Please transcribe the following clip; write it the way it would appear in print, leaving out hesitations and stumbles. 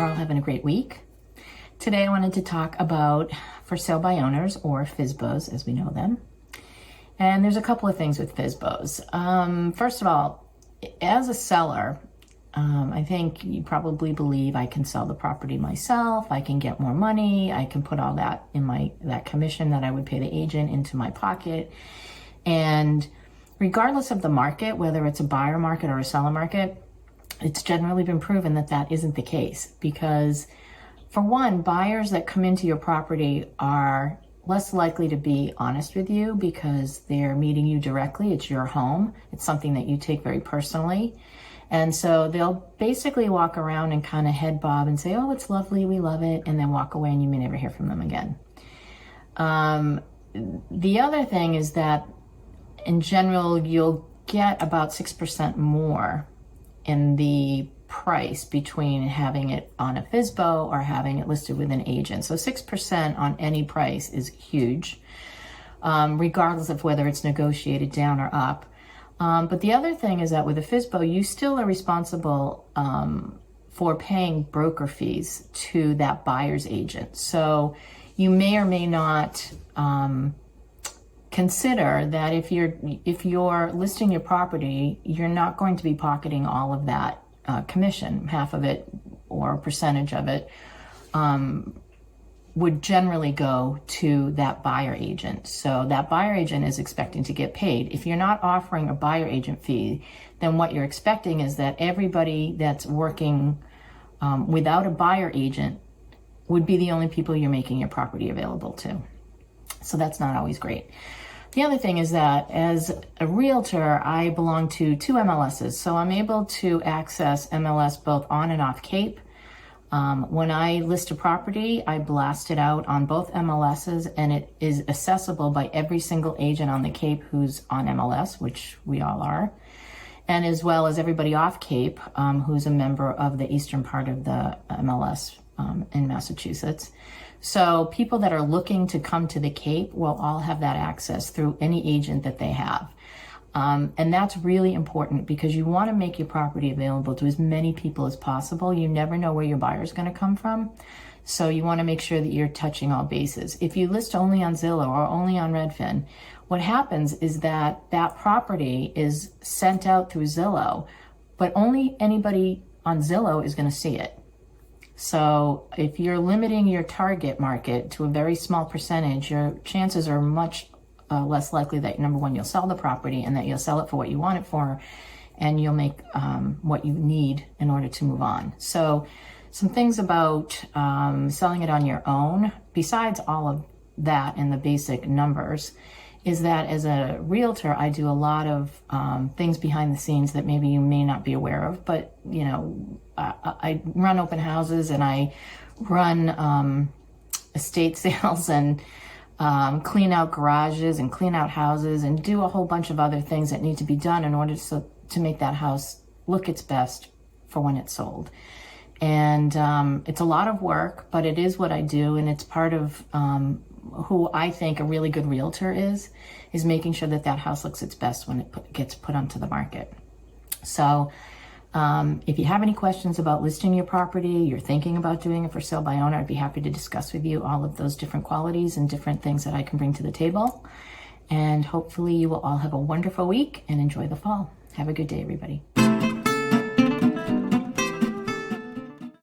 you're all having a great week. Today I wanted to talk about for sale by owners, or FSBOs as we know them. And there's a couple of things with FSBOs. First of all, as a seller, I think you probably believe I can sell the property myself, I can get more money, I can put all that in that commission that I would pay the agent into my pocket. And regardless of the market, whether it's a buyer market or a seller market, it's generally been proven that that isn't the case, because for one, buyers that come into your property are less likely to be honest with you because they're meeting you directly. It's your home. It's something that you take very personally. And so they'll basically walk around and kind of head bob and say, oh, it's lovely, we love it, and then walk away and you may never hear from them again. The other thing is that in general, you'll get about 6% more in the price between having it on a FSBO or having it listed with an agent. So 6% on any price is huge, regardless of whether it's negotiated down or up. But the other thing is that with a FSBO, you still are responsible for paying broker fees to that buyer's agent. So you may or may not consider that if you're listing your property, you're not going to be pocketing all of that commission. Half of it or a percentage of it would generally go to that buyer agent. So that buyer agent is expecting to get paid. If you're not offering a buyer agent fee, then what you're expecting is that everybody that's working without a buyer agent would be the only people you're making your property available to. So that's not always great. The other thing is that as a realtor, I belong to 2 MLSs, so I'm able to access MLS both on and off Cape. When I list a property, I blast it out on both MLSs, and it is accessible by every single agent on the Cape who's on MLS, which we all are, and as well as everybody off Cape who's a member of the eastern part of the MLS in Massachusetts. So people that are looking to come to the Cape will all have that access through any agent that they have. And that's really important because you want to make your property available to as many people as possible. You never know where your buyer is going to come from. So you want to make sure that you're touching all bases. If you list only on Zillow or only on Redfin, what happens is that that property is sent out through Zillow, but only anybody on Zillow is going to see it. So if you're limiting your target market to a very small percentage, your chances are much less likely that, number one, you'll sell the property and that you'll sell it for what you want it for, and you'll make what you need in order to move on. So some things about selling it on your own, besides all of that and the basic numbers, is that as a realtor, I do a lot of things behind the scenes that maybe you may not be aware of, but you know, I run open houses and I run estate sales and clean out garages and clean out houses and do a whole bunch of other things that need to be done in order to make that house look its best for when it's sold. And it's a lot of work, but it is what I do, and it's part of who I think a really good realtor is making sure that that house looks its best when it gets put onto the market. So if you have any questions about listing your property, you're thinking about doing it for sale by owner, I'd be happy to discuss with you all of those different qualities and different things that I can bring to the table. And hopefully you will all have a wonderful week and enjoy the fall. Have a good day, everybody.